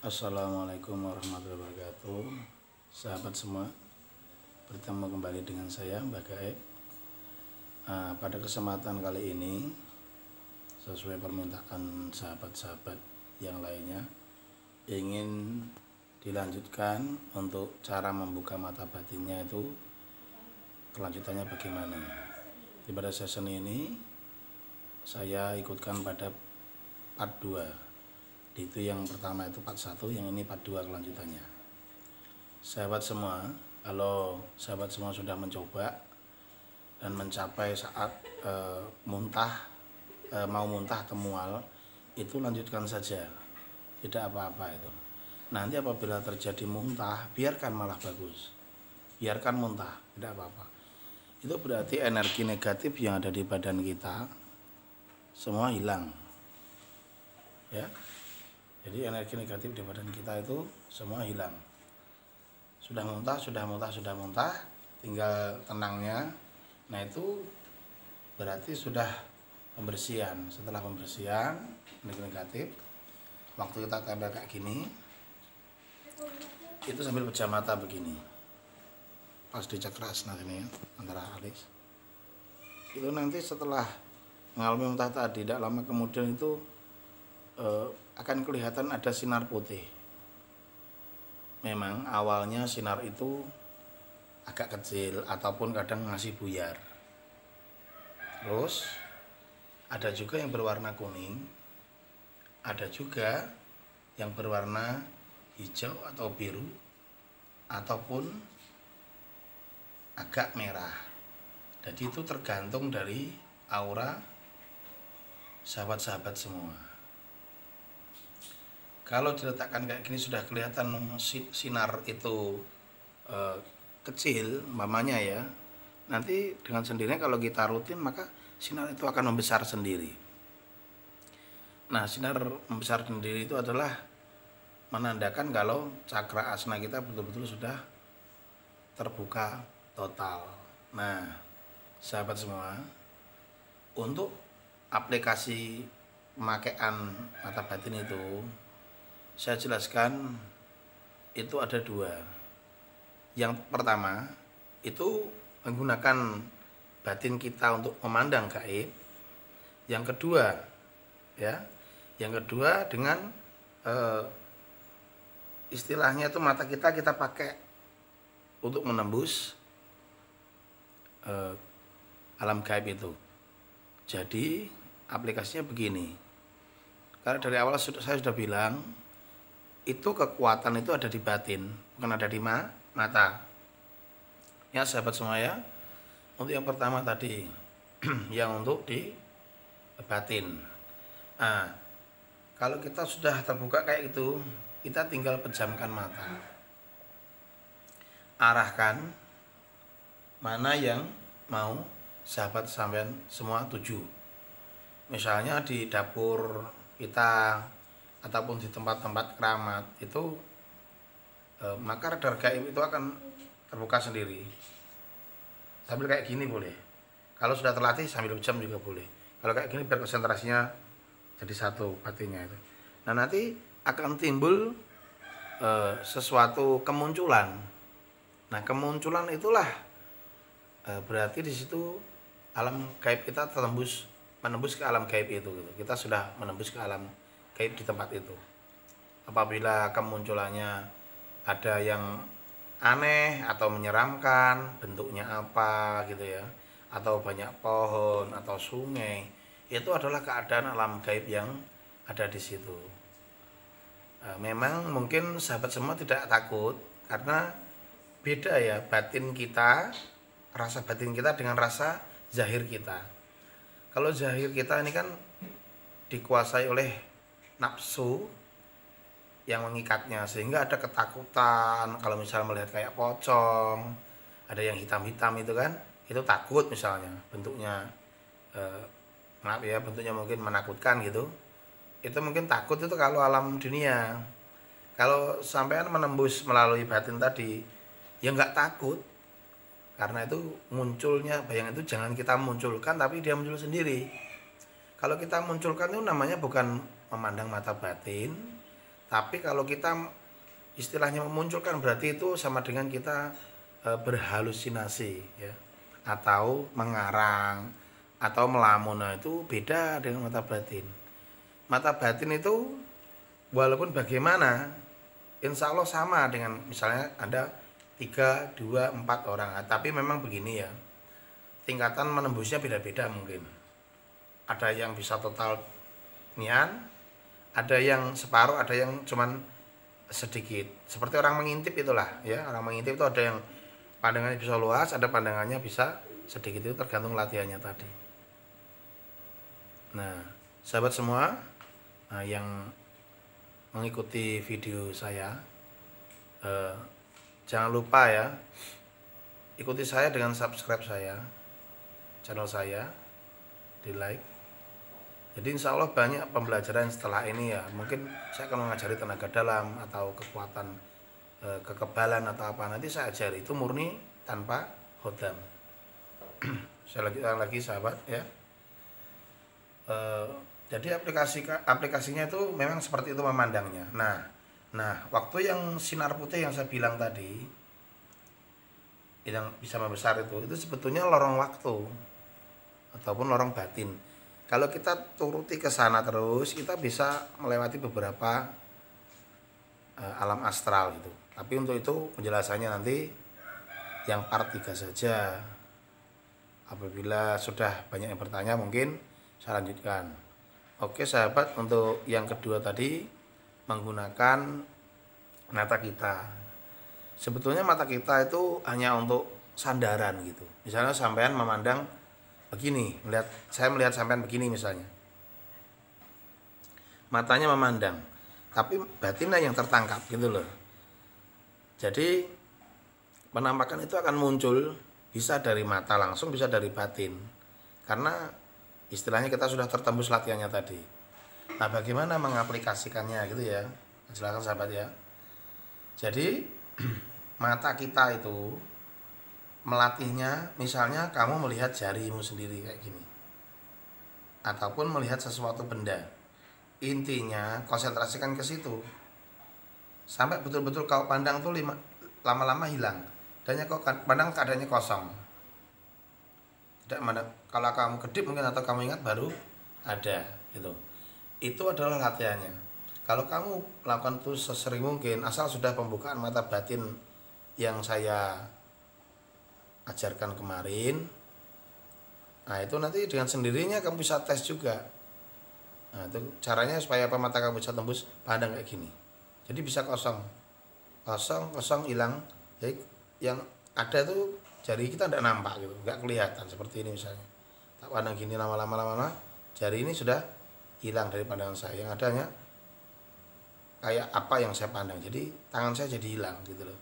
Assalamualaikum warahmatullahi wabarakatuh. Sahabat semua, bertemu kembali dengan saya Mbak Gaib. Pada kesempatan kali ini, sesuai permintaan sahabat-sahabat yang lainnya, ingin dilanjutkan untuk cara membuka mata batinnya itu kelanjutannya bagaimana. Pada session ini saya ikutkan pada part 2. Itu yang pertama itu part 1, yang ini part 2 kelanjutannya. Sahabat semua, kalau sahabat semua sudah mencoba dan mencapai saat mau muntah atau mual, itu lanjutkan saja, tidak apa-apa itu. Nanti apabila terjadi muntah, biarkan, malah bagus, biarkan muntah, tidak apa-apa. Itu berarti energi negatif yang ada di badan kita semua hilang, ya. Jadi energi negatif di badan kita itu semua hilang. Sudah muntah, tinggal tenangnya. Nah itu berarti sudah pembersihan. Setelah pembersihan energi negatif, waktu kita tempel kayak gini, itu sambil pejam mata begini, pas di cakras ini ya, antara alis. Itu nanti setelah mengalami muntah tadi, tidak lama kemudian itu akan kelihatan ada sinar putih. Memang awalnya sinar itu agak kecil ataupun kadang masih buyar. Terus ada juga yang berwarna kuning, ada juga yang berwarna hijau atau biru, ataupun agak merah. Jadi itu tergantung dari aura sahabat-sahabat semua. Kalau diletakkan kayak gini sudah kelihatan sinar itu kecil, mamanya ya. Nanti dengan sendirinya kalau kita rutin maka sinar itu akan membesar sendiri. Nah, sinar membesar sendiri itu adalah menandakan kalau cakra asna kita betul-betul sudah terbuka total. Nah, sahabat semua, untuk aplikasi pemakaian mata batin itu saya jelaskan itu ada 2. Yang pertama itu menggunakan batin kita untuk memandang gaib. Yang kedua dengan istilahnya itu mata kita pakai untuk menembus alam gaib itu. Jadi aplikasinya begini. Karena dari awal saya sudah bilang, itu kekuatan itu ada di batin, bukan ada di mata. Ya sahabat semua ya. Untuk yang pertama tadi, yang untuk di batin. Nah, kalau kita sudah terbuka kayak itu, kita tinggal pejamkan mata. Arahkan mana yang mau sahabat sampean semua tuju. Misalnya di dapur kita ataupun di tempat-tempat keramat itu, maka radar gaib itu akan terbuka sendiri. Sambil kayak gini boleh. Kalau sudah terlatih sambil pejam juga boleh. Kalau kayak gini biar konsentrasinya jadi satu batinnya itu. Nah, nanti akan timbul sesuatu kemunculan. Nah, kemunculan itulah berarti di situ alam gaib kita menembus ke alam gaib itu gitu. Kita sudah menembus ke alam gaib di tempat itu. Apabila kemunculannya ada yang aneh atau menyeramkan, bentuknya apa gitu ya, atau banyak pohon atau sungai, itu adalah keadaan alam gaib yang ada di situ. Memang mungkin sahabat semua tidak takut karena beda ya batin kita, rasa batin kita dengan rasa zahir kita. Kalau zahir kita ini kan dikuasai oleh nafsu yang mengikatnya, sehingga ada ketakutan kalau misalnya melihat kayak pocong, ada yang hitam-hitam itu kan, itu takut misalnya, bentuknya bentuknya mungkin menakutkan gitu. Itu mungkin takut itu kalau alam dunia. Kalau sampean menembus melalui batin tadi, ya nggak takut. Karena itu munculnya bayangan itu jangan kita munculkan, tapi dia muncul sendiri. Kalau kita munculkan itu namanya bukan memandang mata batin, Tapi kalau kita istilahnya memunculkan, berarti itu sama dengan kita berhalusinasi ya, atau mengarang atau melamun. Nah, itu beda dengan mata batin. Mata batin itu walaupun bagaimana, insya Allah sama dengan misalnya ada 3, 2, 4 orang. Nah, tapi memang begini ya, tingkatan menembusnya beda-beda mungkin. Ada yang bisa total nian, ada yang separuh, ada yang cuman sedikit. Seperti orang mengintip itulah ya, orang mengintip itu ada yang pandangannya bisa luas, ada pandangannya bisa sedikit, itu tergantung latihannya tadi. Nah, sahabat semua, yang mengikuti video saya, jangan lupa ya, ikuti saya dengan subscribe saya, channel saya, di like. Jadi insya Allah banyak pembelajaran setelah ini ya. Mungkin saya akan mengajari tenaga dalam atau kekuatan, kekebalan atau apa, nanti saya ajari, itu murni tanpa hodam. Saya lagi sahabat ya. Jadi aplikasinya itu memang seperti itu memandangnya. Nah, waktu yang sinar putih yang saya bilang tadi, yang bisa membesar itu sebetulnya lorong waktu ataupun lorong batin. Kalau kita turuti ke sana terus, kita bisa melewati beberapa alam astral gitu. Tapi untuk itu penjelasannya nanti yang part 3 saja. Apabila sudah banyak yang bertanya, mungkin saya lanjutkan. Oke sahabat, untuk yang kedua tadi menggunakan mata kita. Sebetulnya mata kita itu hanya untuk sandaran gitu. Misalnya sampean memandang begini, saya melihat sampean begini misalnya. Matanya memandang, tapi batinnya yang tertangkap gitu loh. Jadi penampakan itu akan muncul bisa dari mata langsung, bisa dari batin. Karena istilahnya kita sudah tertembus latihannya tadi. Nah, bagaimana mengaplikasikannya gitu ya? Silakan sahabat ya. Jadi mata kita itu melatihnya, misalnya kamu melihat jarimu sendiri kayak gini, ataupun melihat sesuatu benda. Intinya konsentrasikan ke situ sampai betul-betul kau pandang tuh lama-lama hilang, dan kau pandang keadaannya kosong. Tidak mandang, kalau kamu kedip mungkin atau kamu ingat baru ada gitu. Itu adalah latihannya. Kalau kamu lakukan itu sesering mungkin, asal sudah pembukaan mata batin yang saya ajarkan kemarin, nah itu nanti dengan sendirinya kamu bisa tes juga. Nah itu caranya supaya apa, mata kamu bisa tembus pandang kayak gini. Jadi bisa kosong hilang. Jadi yang ada tuh jari kita tidak nampak gitu, nggak kelihatan seperti ini misalnya. Tak pandang gini lama-lama jari ini sudah hilang dari pandangan saya. Yang adanya kayak apa yang saya pandang, jadi tangan saya jadi hilang gitu loh.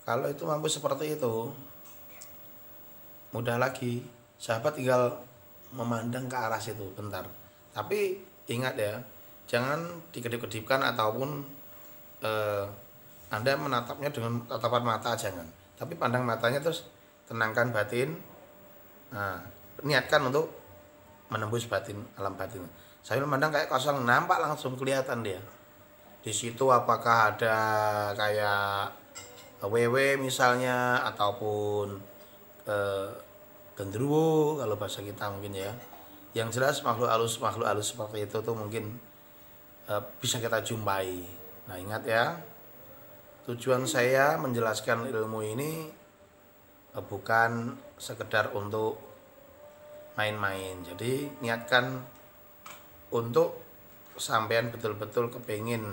Kalau itu mampu seperti itu, mudah lagi, sahabat tinggal memandang ke arah situ bentar. Tapi ingat ya, jangan dikedip-kedipkan ataupun Anda menatapnya dengan tatapan mata, jangan. Tapi pandang matanya terus tenangkan batin. Nah, niatkan untuk menembus batin, alam batin. Saya memandang kayak kosong, nampak langsung kelihatan dia. Di situ apakah ada kayak wewe misalnya, ataupun gendruwo kalau bahasa kita mungkin ya. Yang jelas makhluk halus seperti itu tuh mungkin bisa kita jumpai. Nah ingat ya, tujuan saya menjelaskan ilmu ini bukan sekedar untuk main-main. Jadi niatkan untuk sampean betul-betul kepingin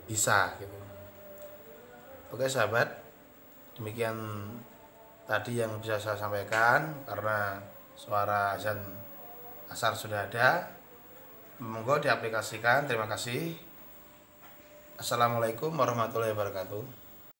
bisa gitu. Oke sahabat, demikian tadi yang bisa saya sampaikan, karena suara azan asar sudah ada. Monggo diaplikasikan. Terima kasih. Assalamualaikum warahmatullahi wabarakatuh.